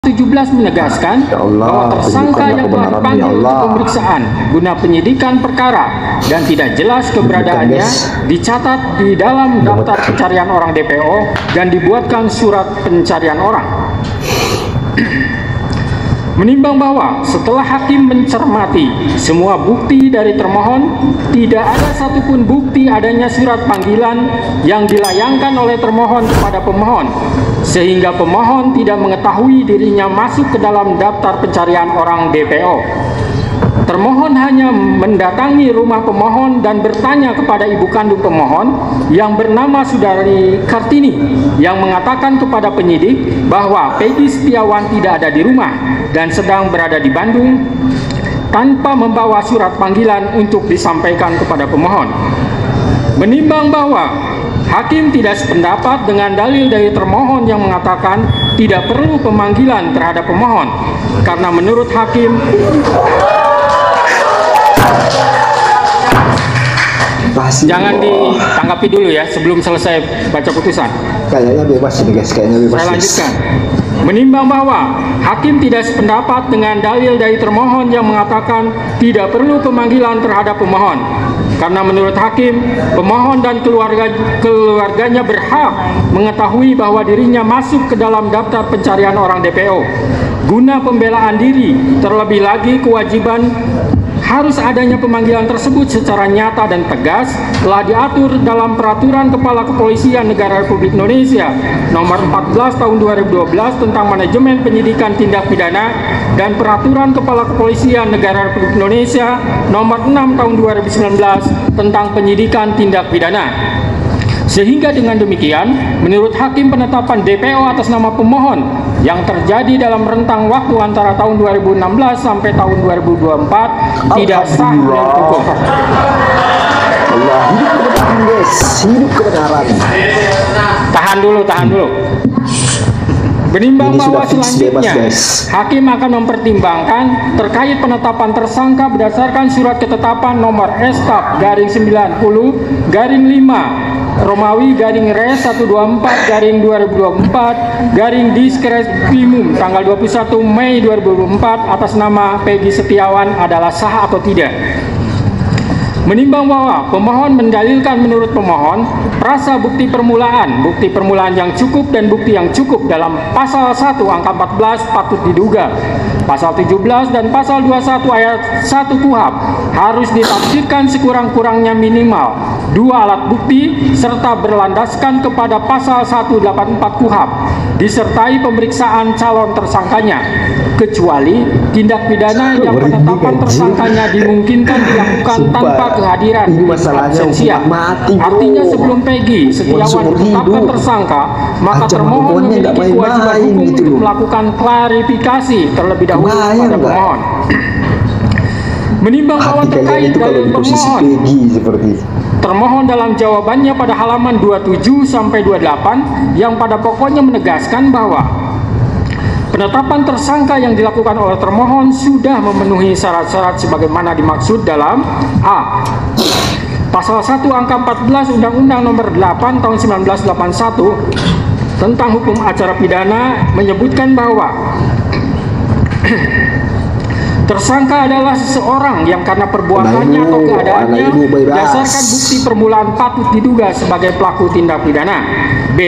17 menegaskan bahwa tersangka yang telah dipanggil untuk pemeriksaan guna penyidikan perkara dan tidak jelas keberadaannya dicatat di dalam daftar pencarian orang DPO dan dibuatkan surat pencarian orang. Menimbang bahwa setelah hakim mencermati semua bukti dari termohon, tidak ada satupun bukti adanya surat panggilan yang dilayangkan oleh termohon kepada pemohon, sehingga pemohon tidak mengetahui dirinya masuk ke dalam daftar pencarian orang DPO. Termohon hanya mendatangi rumah pemohon dan bertanya kepada ibu kandung pemohon yang bernama Saudari Kartini yang mengatakan kepada penyidik bahwa Peggy Setiawan tidak ada di rumah dan sedang berada di Bandung tanpa membawa surat panggilan untuk disampaikan kepada pemohon. Menimbang bahwa hakim tidak sependapat dengan dalil dari termohon yang mengatakan tidak perlu pemanggilan terhadap pemohon karena menurut hakim jangan ditanggapi dulu ya sebelum selesai baca putusan. Kayaknya bebas ini guys, kayaknya bebas. Saya lanjutkan. Menimbang bahwa hakim tidak sependapat dengan dalil dari termohon yang mengatakan tidak perlu pemanggilan terhadap pemohon karena menurut hakim pemohon dan keluarganya berhak mengetahui bahwa dirinya masuk ke dalam daftar pencarian orang DPO guna pembelaan diri. Terlebih lagi kewajiban harus adanya pemanggilan tersebut secara nyata dan tegas telah diatur dalam Peraturan Kepala Kepolisian Negara Republik Indonesia Nomor 14 Tahun 2012 tentang Manajemen Penyidikan Tindak Pidana dan Peraturan Kepala Kepolisian Negara Republik Indonesia Nomor 6 Tahun 2019 tentang Penyidikan Tindak Pidana. Sehingga dengan demikian, menurut hakim penetapan DPO atas nama pemohon yang terjadi dalam rentang waktu antara tahun 2016 sampai tahun 2024 tidak sah dan cukup. Allah, hidup kebenaran guys, hidup kebenaran. Tahan dulu. Menimbang bahwa selanjutnya hakim akan mempertimbangkan terkait penetapan tersangka berdasarkan surat ketetapan nomor Estap garing 90 garing 5 Romawi garing Res 124 garing 2024 garing Diskreskrimum tanggal 21 Mei 2024 atas nama Peggy Setiawan adalah sah atau tidak. Menimbang bahwa pemohon mendalilkan menurut pemohon prasa bukti permulaan yang cukup dan bukti yang cukup dalam pasal 1 angka 14 patut diduga, pasal 17 dan pasal 21 ayat 1 KUHP harus ditafsirkan sekurang-kurangnya minimal 2 alat bukti serta berlandaskan kepada pasal 184 KUHP disertai pemeriksaan calon tersangkanya, kecuali tindak pidana yang penetapan tersangkanya dimungkinkan dilakukan tanpa kehadiran absensia. Artinya sebelum Peggy Setiawan ditetapkan tersangka, maka termohon memiliki kewajiban hukum untuk melakukan klarifikasi terlebih dahulu pada pemohon. Menimbang bahwa terkait dalil pemohon, termohon dalam jawabannya pada halaman 27 sampai 28 yang pada pokoknya menegaskan bahwa penetapan tersangka yang dilakukan oleh termohon sudah memenuhi syarat-syarat sebagaimana dimaksud dalam A. Pasal 1 angka 14 Undang-Undang Nomor 8 Tahun 1981 tentang hukum acara pidana menyebutkan bahwa tersangka adalah seseorang yang karena perbuatannya atau keadaannya berdasarkan bukti permulaan patut diduga sebagai pelaku tindak pidana. B.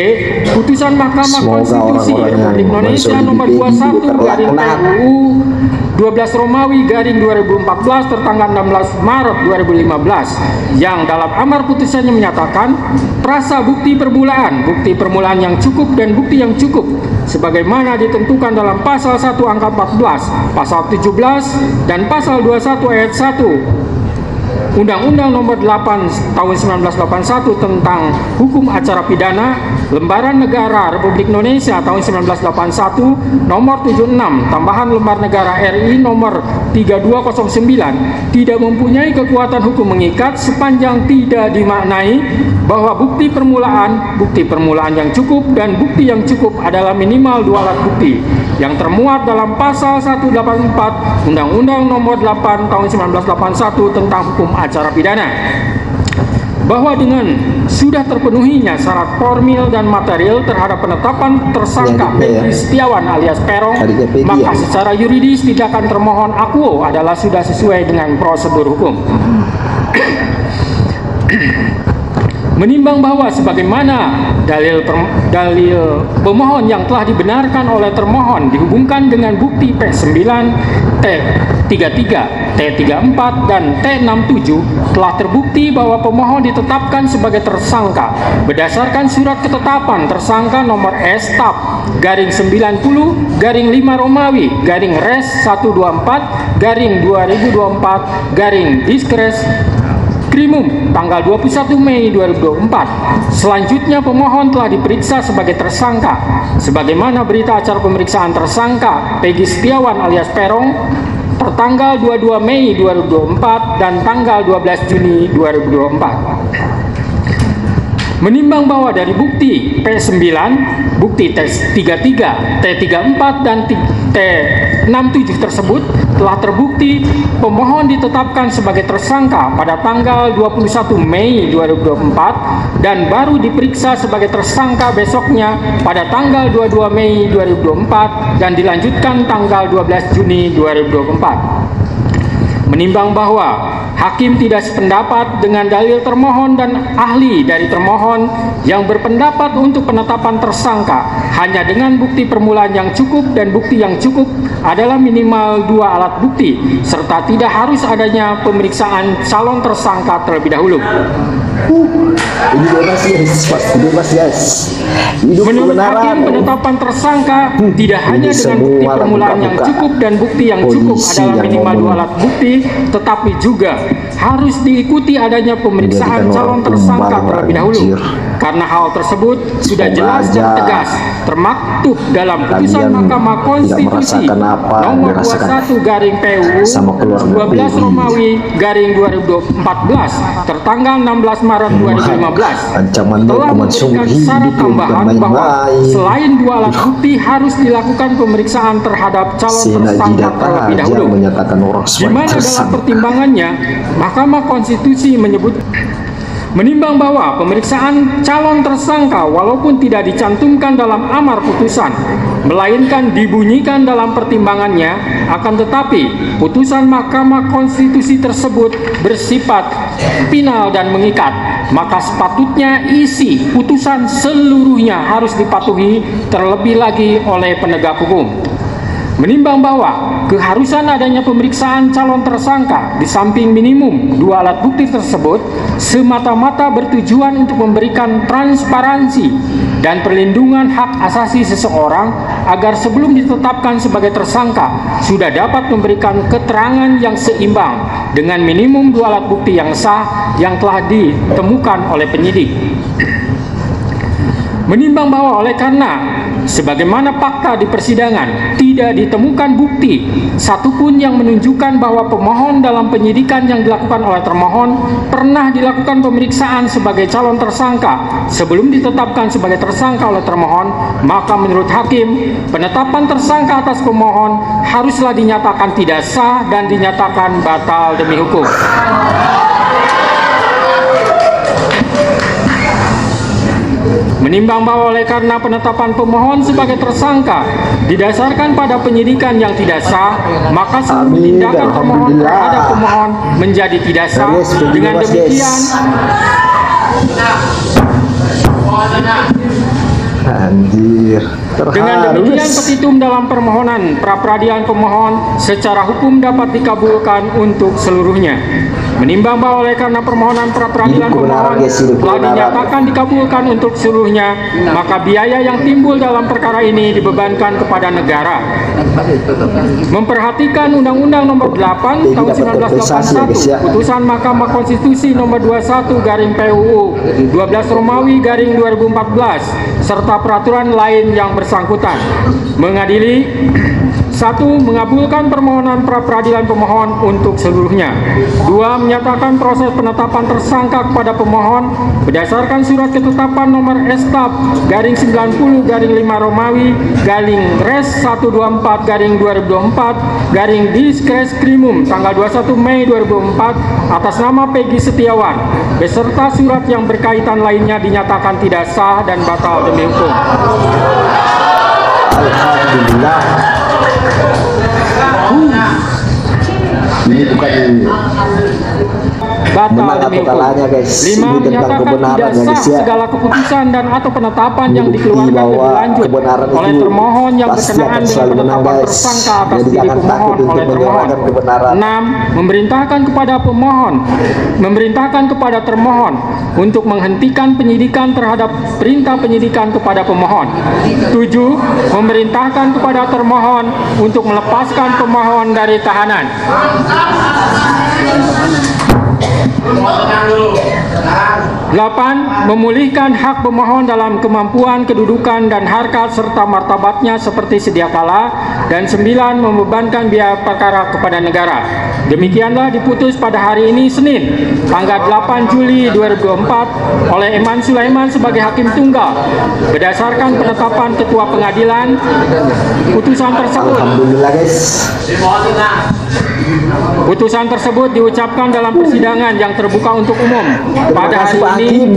Putusan Mahkamah Konstitusi Republik Indonesia Nomor 21 garing PUU 12 Romawi garing 2014 tertanggal 16 Maret 2015 yang dalam amar putusannya menyatakan prasa bukti permulaan yang cukup dan bukti yang cukup sebagaimana ditentukan dalam pasal 1 angka 14, pasal 17 dan pasal 21 ayat 1 Undang-Undang Nomor 8 Tahun 1981 tentang Hukum Acara Pidana, Lembaran Negara Republik Indonesia tahun 1981 Nomor 76 tambahan Lembar Negara RI Nomor 3209 tidak mempunyai kekuatan hukum mengikat sepanjang tidak dimaknai bahwa bukti permulaan yang cukup dan bukti yang cukup adalah minimal 2 alat bukti yang termuat dalam pasal 184 Undang-Undang Nomor 8 Tahun 1981 tentang Hukum Acara Pidana. bahwa dengan sudah terpenuhinya syarat formil dan material terhadap penetapan tersangka Peggy Setiawan alias Peron, maka secara yuridis tindakan termohon akuo adalah sudah sesuai dengan prosedur hukum. Menimbang bahwa sebagaimana dalil pemohon yang telah dibenarkan oleh termohon dihubungkan dengan bukti P9, T33, T34, dan T67 telah terbukti bahwa pemohon ditetapkan sebagai tersangka berdasarkan surat ketetapan tersangka nomor S-TAP garing 90 garing 5 Romawi garing Res 124 garing 2024 garing Diskres Krimum tanggal 21 Mei 2024. Selanjutnya pemohon telah diperiksa sebagai tersangka sebagaimana berita acara pemeriksaan tersangka Peggy Setiawan alias Peron tertanggal 22 Mei 2024 dan tanggal 12 Juni 2024. Menimbang bahwa dari bukti P9, bukti T33, T34, dan T67 tersebut telah terbukti pemohon ditetapkan sebagai tersangka pada tanggal 21 Mei 2024 dan baru diperiksa sebagai tersangka besoknya pada tanggal 22 Mei 2024 dan dilanjutkan tanggal 12 Juni 2024. Menimbang bahwa hakim tidak sependapat dengan dalil termohon dan ahli dari termohon yang berpendapat untuk penetapan tersangka hanya dengan bukti permulaan yang cukup dan bukti yang cukup adalah minimal 2 alat bukti serta tidak harus adanya pemeriksaan calon tersangka terlebih dahulu. Ini bebas guys, pasti bebas guys. Hidup Menurut kebenaran. hakim, penetapan tersangka tidak hanya dengan bukti permulaan yang cukup dan bukti yang cukup adalah minimal 2 alat bukti, tetapi juga harus diikuti adanya pemeriksaan calon tersangka terlebih dahulu. Karena hal tersebut sudah jelas dan tegas termaktub dalam putusan Mahkamah Konstitusi nomor 21 garing PUU 12 Romawi garing 2014 tertanggal 16 Maret 2015 telah memberikan syarat tambahan bahwa selain 2 alat bukti harus dilakukan pemeriksaan terhadap calon tersangka terlebih dahulu. Di mana dalam pertimbangannya Mahkamah Konstitusi menyebut menimbang bahwa pemeriksaan calon tersangka walaupun tidak dicantumkan dalam amar putusan melainkan dibunyikan dalam pertimbangannya, akan tetapi putusan Mahkamah Konstitusi tersebut bersifat final dan mengikat, maka sepatutnya isi putusan seluruhnya harus dipatuhi terlebih lagi oleh penegak hukum. Menimbang bahwa keharusan adanya pemeriksaan calon tersangka di samping minimum 2 alat bukti tersebut semata-mata bertujuan untuk memberikan transparansi dan perlindungan hak asasi seseorang agar sebelum ditetapkan sebagai tersangka sudah dapat memberikan keterangan yang seimbang dengan minimum 2 alat bukti yang sah yang telah ditemukan oleh penyidik. Menimbang bahwa oleh karena sebagaimana fakta di persidangan tidak ditemukan bukti satupun yang menunjukkan bahwa pemohon dalam penyidikan yang dilakukan oleh termohon pernah dilakukan pemeriksaan sebagai calon tersangka sebelum ditetapkan sebagai tersangka oleh termohon, maka menurut hakim penetapan tersangka atas pemohon haruslah dinyatakan tidak sah dan dinyatakan batal demi hukum. Menimbang bahwa oleh karena penetapan pemohon sebagai tersangka didasarkan pada penyidikan yang tidak sah, maka seluruh tindakan termohon terhadap pemohon menjadi tidak sah. Dengan demikian, dengan demikian petitum dalam permohonan pra-peradilan pemohon secara hukum dapat dikabulkan untuk seluruhnya. Menimbang bahwa oleh karena permohonan pra-peradilan pemohon telah dinyatakan dikabulkan untuk seluruhnya, maka biaya yang timbul dalam perkara ini dibebankan kepada negara. Memperhatikan Undang-Undang Nomor 8 Tahun 1981, Putusan Mahkamah Konstitusi Nomor 21 garing PUU 12 Romawi garing 2014 serta peraturan lain yang bersangkutan. Mengadili: 1. Mengabulkan permohonan pra-peradilan pemohon untuk seluruhnya. 2. Menyatakan proses penetapan tersangka kepada pemohon berdasarkan surat ketetapan nomor Estap garing 90 garing 5 Romawi garing Res 124 garing 2024 garing Diskreskrimum tanggal 21 Mei 2004 atas nama Peggy Setiawan beserta surat yang berkaitan lainnya dinyatakan tidak sah dan batal demi hukum. Alhamdulillah. Ini bukan batal benar demi atau hukum. kalahnya, guys. 5. Ini tentang Menyatakan kebenaran tidak ya, sah guys, ya. segala keputusan dan atau penetapan yang Bukti dikeluarkan bahwa lebih lanjut kebenaran oleh itu termohon yang pasti berkenaan akan dengan selalu menang, penetapan guys. tersangka atas Jadi diri jangan pemohon takut untuk oleh termohon. menyuarakan kebenaran. 6. Memerintahkan kepada termohon untuk menghentikan penyidikan terhadap perintah penyidikan kepada pemohon. 7. Memerintahkan kepada termohon untuk melepaskan pemohon dari tahanan. 8. Memulihkan hak pemohon dalam kemampuan, kedudukan, dan harkat serta martabatnya seperti sedia kala. Dan 9. Membebankan biaya perkara kepada negara. Demikianlah diputus pada hari ini Senin, tanggal 8 Juli 2024 oleh Eman Sulaiman sebagai Hakim Tunggal berdasarkan penetapan Ketua Pengadilan. Putusan tersebut Alhamdulillah, guys. Putusan tersebut diucapkan dalam persidangan yang terbuka untuk umum pada hari Pak ini Hakim.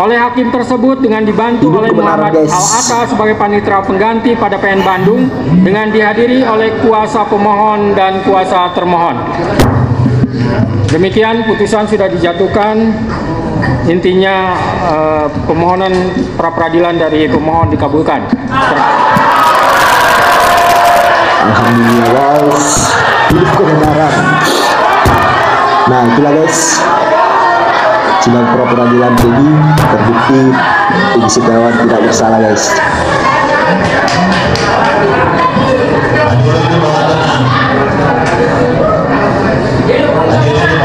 oleh hakim tersebut dengan dibantu Hidup oleh kebenaran, Muhammad guys. Al-Ata sebagai panitera pengganti pada PN Bandung dengan dihadiri oleh kuasa pemohon dan kuasa termohon. Demikian putusan sudah dijatuhkan. Intinya permohonan pra-peradilan dari pemohon dikabulkan. Alhamdulillah, guys. Hidup kebenaran. Nah, itulah, guys. Sidang pra-peradilan Peggy terbukti Peggy Setiawan tidak bersalah, guys.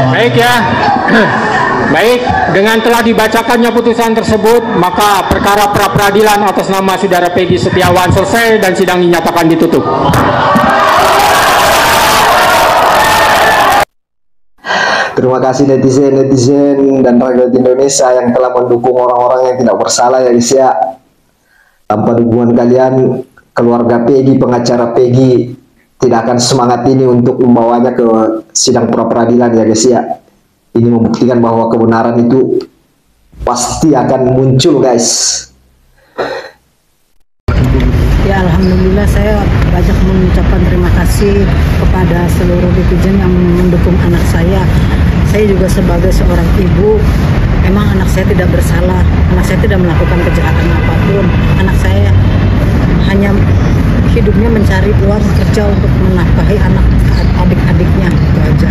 Baik ya. Baik, dengan telah dibacakannya putusan tersebut, maka perkara pra-peradilan atas nama Saudara Peggy Setiawan selesai dan sidang dinyatakan ditutup. Terima kasih netizen dan rakyat Indonesia yang telah mendukung orang-orang yang tidak bersalah, ya, guys, ya. Tanpa dukungan kalian, keluarga Peggy, pengacara Peggy tidak akan semangat ini untuk membawanya ke sidang pra-peradilan, ya, guys, ya. Ini membuktikan bahwa kebenaran itu pasti akan muncul, guys. Ya, alhamdulillah saya banyak mengucapkan terima kasih kepada seluruh netizen yang mendukung anak saya. Saya juga sebagai seorang ibu, emang anak saya tidak bersalah. Anak saya tidak melakukan kejahatan apapun. Anak saya hanya hidupnya mencari uang kerja untuk menafkahi anak adik-adiknya, itu aja.